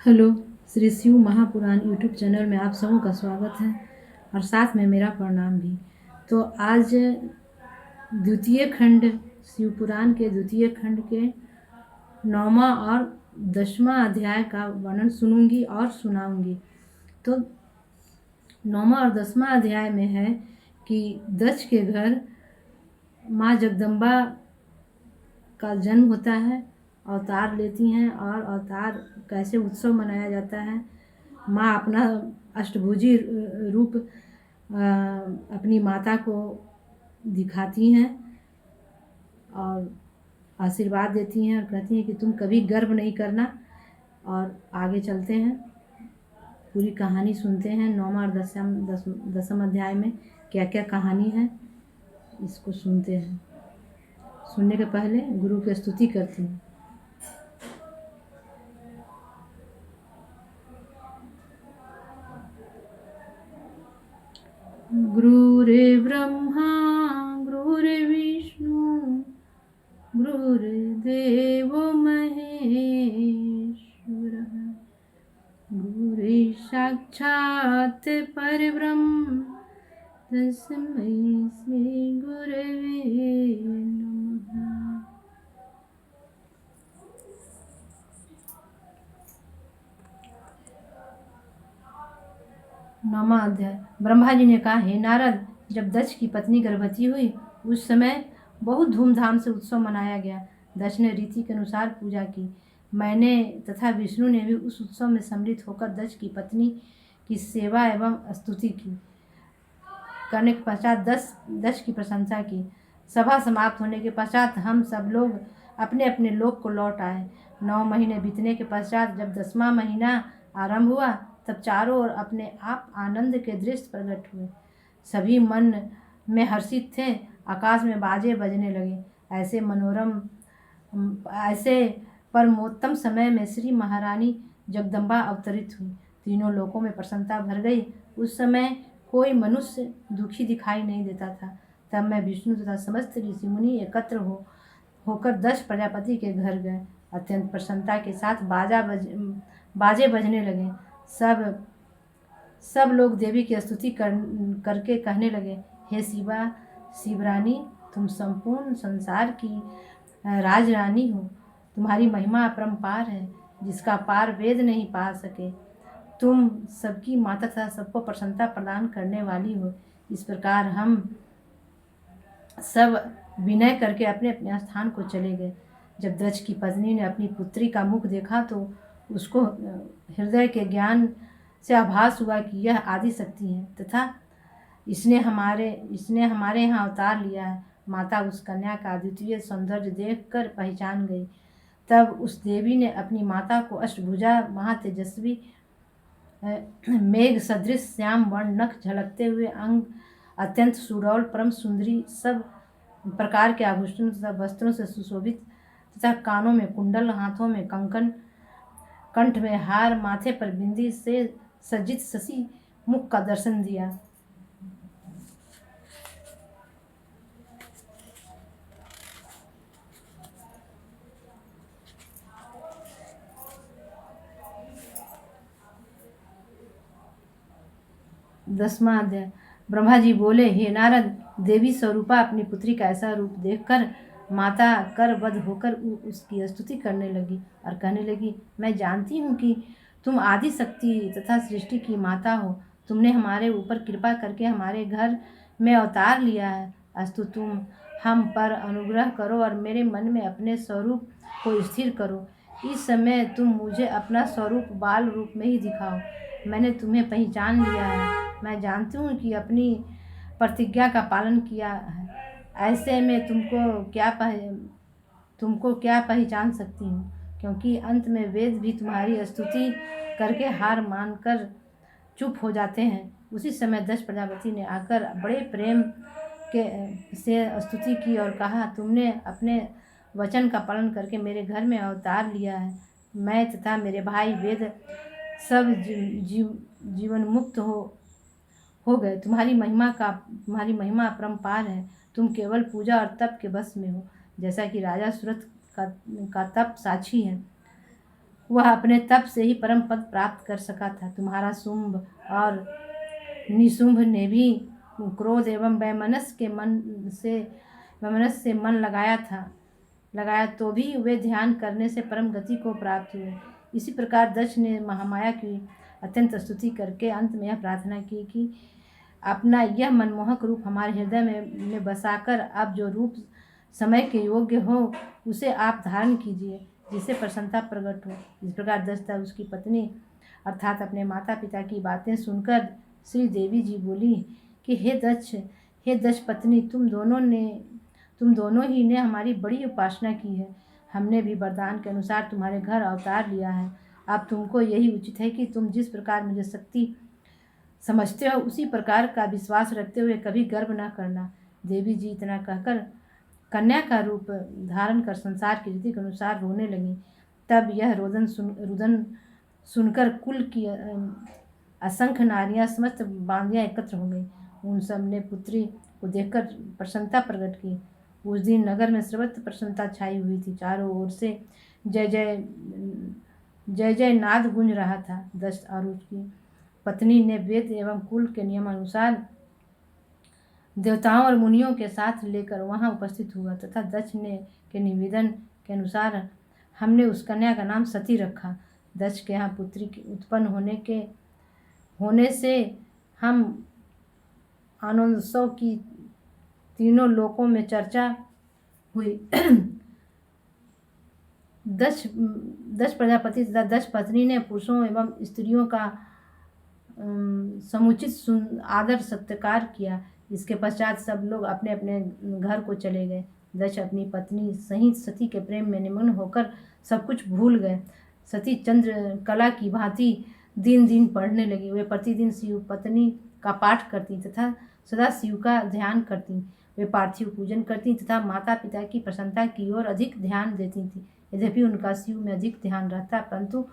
Hello, Shri Shiv Mahapuran YouTube channel में आप सबों का स्वागत है और साथ में मेरा प्रणाम भी। तो आज द्वितीय खंड शिवपुराण के द्वितीय खंड के 9वां और 10वां अध्याय का वर्णन सुनूंगी और सुनाऊंगी। तो 9वां और 10वां अध्याय में है कि दक्ष के घर माँ जगदम्बा का जन्म होता है, अवतार लेती हैं और अवतार कैसे उत्सव मनाया जाता है। माँ अपना अष्टभुजी रूप अपनी माता को दिखाती हैं और आशीर्वाद देती हैं और कहती हैं कि तुम कभी गर्व नहीं करना। और आगे चलते हैं, पूरी कहानी सुनते हैं। 9वां और 10वां अध्याय में क्या क्या कहानी है इसको सुनते हैं। सुनने के पहले गुरु की स्तुति करती हूँ। गुरुर्ब्रह्मा गुरुर्विष्णु गुरुर्देवो महेश्वरः गुरुसाक्षात् परब्रह्म तस्मै श्री गुरवे नमः। नौवां अध्याय। ब्रह्मा जी ने कहा, हे नारद, जब दक्ष की पत्नी गर्भवती हुई उस समय बहुत धूमधाम से उत्सव मनाया गया। दक्ष ने रीति के अनुसार पूजा की। मैंने तथा विष्णु ने भी उस उत्सव में सम्मिलित होकर दक्ष की पत्नी की सेवा एवं स्तुति की करने के पश्चात दक्ष की प्रशंसा की। सभा समाप्त होने के पश्चात हम सब लोग अपने अपने लोक को लौट आए। 9 महीने बीतने के पश्चात जब 10वां महीना आरंभ हुआ तब चारों ओर अपने आप आनंद के दृश्य प्रकट हुए। सभी मन में हर्षित थे। आकाश में बाजे बजने लगे। ऐसे परमोत्तम समय में श्री महारानी जगदम्बा अवतरित हुई। तीनों लोकों में प्रसन्नता भर गई। उस समय कोई मनुष्य दुखी दिखाई नहीं देता था। तब मैं विष्णु तथा समस्त ऋषि मुनि एकत्र होकर दक्ष प्रजापति के घर गए। अत्यंत प्रसन्नता के साथ बाजे बजने लगे। सब लोग देवी की स्तुति करके कहने लगे, हे शिवा, शिवरानी, तुम संपूर्ण संसार की राजरानी हो। तुम्हारी महिमा अपरंपार है, जिसका पार वेद नहीं पा सके। तुम सबकी माता तथा सबको प्रसन्नता प्रदान करने वाली हो। इस प्रकार हम सब विनय करके अपने अपने स्थान को चले गए। जब दक्ष की पत्नी ने अपनी पुत्री का मुख देखा तो उसको हृदय के ज्ञान से आभास हुआ कि यह आदि शक्ति है तथा इसने हमारे यहाँ अवतार लिया है। माता उस कन्या का अद्वितीय सौंदर्य देखकर पहचान गई। तब उस देवी ने अपनी माता को अष्टभुजा, महातेजस्वी, मेघ सदृश श्याम वर्ण, नख झलकते हुए अंग, अत्यंत सुडौल, परम सुंदरी, सब प्रकार के आभूषणों तथा वस्त्रों से सुशोभित तथा कानों में कुंडल, हाथों में कंकन, कंठ में हार, माथे पर बिंदी से सज्जित शशि मुख का दर्शन दिया। दसवां अध्याय। ब्रह्मा जी बोले, हे नारद, देवी स्वरूपा अपनी पुत्री का ऐसा रूप देखकर माता करबद्ध होकर उसकी स्तुति करने लगी और कहने लगी, मैं जानती हूँ कि तुम आदि शक्ति तथा सृष्टि की माता हो। तुमने हमारे ऊपर कृपा करके हमारे घर में अवतार लिया है। अस्तु, तुम हम पर अनुग्रह करो और मेरे मन में अपने स्वरूप को स्थिर करो। इस समय तुम मुझे अपना स्वरूप बाल रूप में ही दिखाओ। मैंने तुम्हें पहचान लिया है। मैं जानती हूँ कि अपनी प्रतिज्ञा का पालन किया है। ऐसे में तुमको क्या पहचान सकती हूँ, क्योंकि अंत में वेद भी तुम्हारी स्तुति करके हार मानकर चुप हो जाते हैं। उसी समय दक्ष प्रजापति ने आकर बड़े प्रेम से स्तुति की और कहा, तुमने अपने वचन का पालन करके मेरे घर में अवतार लिया है। मैं तथा मेरे भाई वेद सब जीवन मुक्त हो गए। तुम्हारी महिमा अपरंपार है। तुम केवल पूजा और तप के बस में हो, जैसा कि राजा सूरत का तप साक्षी है। वह अपने तप से ही परम पद प्राप्त कर सका था। तुम्हारा शुंभ और निशुंभ ने भी क्रोध एवं वैमनस्य से मन लगाया तो भी वे ध्यान करने से परम गति को प्राप्त हुए। इसी प्रकार दक्ष ने महामाया की अत्यंत स्तुति करके अंत में यह प्रार्थना की कि अपना यह मनमोहक रूप हमारे हृदय में बसाकर अब जो रूप समय के योग्य हो उसे आप धारण कीजिए, जिससे प्रसन्नता प्रकट हो। इस प्रकार दक्ष तथा उसकी पत्नी अर्थात अपने माता पिता की बातें सुनकर श्री देवी जी बोली कि हे दक्ष पत्नी, तुम दोनों ही ने हमारी बड़ी उपासना की है। हमने भी वरदान के अनुसार तुम्हारे घर अवतार लिया है। अब तुमको यही उचित है कि तुम जिस प्रकार मुझे शक्ति समझते हो उसी प्रकार का विश्वास रखते हुए कभी गर्व न करना। देवी जी इतना कहकर कन्या का रूप धारण कर संसार की रीति के अनुसार रोने लगी। तब यह रुदन सुनकर कुल की असंख्य नारियां समस्त बांदियां एकत्र हो गई। उन सब ने पुत्री को देखकर प्रसन्नता प्रकट की। उस दिन नगर में सर्वत्र प्रसन्नता छाई हुई थी। चारों ओर से जय जय नाद गूंज रहा था। दक्ष और उसकी पत्नी ने वेद एवं कुल के नियमानुसार देवताओं और मुनियों के साथ लेकर वहां उपस्थित हुआ तथा दक्ष ने के निवेदन के अनुसार हमने उस कन्या का नाम सती रखा। दक्ष के यहाँ पुत्री के उत्पन्न होने से हम आनंदोत्सव की तीनों लोकों में चर्चा हुई। दक्ष प्रजापति तथा दक्ष पत्नी ने पुरुषों एवं स्त्रियों का समुचित आदर सत्कार किया। इसके पश्चात सब लोग अपने अपने घर को चले गए। दक्ष अपनी पत्नी सहित सती के प्रेम में निमग्न होकर सब कुछ भूल गए। सती चंद्र कला की भांति दिन दिन पढ़ने लगी। वे प्रतिदिन शिव पत्नी का पाठ करती तथा सदा शिव का ध्यान करती। वे पार्थिव पूजन करती तथा माता पिता की प्रसन्नता की ओर अधिक ध्यान देती थी। यद्यपि उनका शिव में अधिक ध्यान रहता, परंतु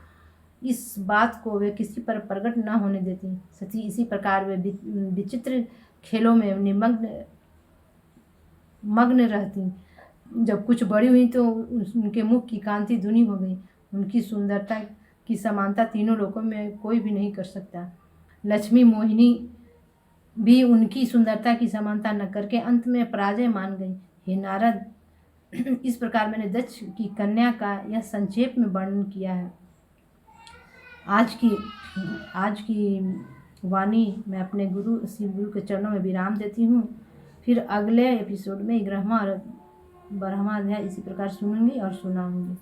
इस बात को वे किसी पर प्रकट न होने देती। सती इसी प्रकार वे विचित्र खेलों में मग्न रहती। जब कुछ बड़ी हुई तो उनके मुख की कांति धुनी हो गई। उनकी सुंदरता की समानता तीनों लोकों में कोई भी नहीं कर सकता। लक्ष्मी मोहिनी भी उनकी सुंदरता की समानता न करके अंत में पराजय मान गई। हे नारद, इस प्रकार मैंने दक्ष की कन्या का यह संक्षेप में वर्णन किया है। आज की वाणी मैं अपने शिव गुरु के चरणों में विराम देती हूँ। फिर अगले एपिसोड में 11वां और 12वां अध्याय इसी प्रकार सुनूंगी और सुनाऊंगी।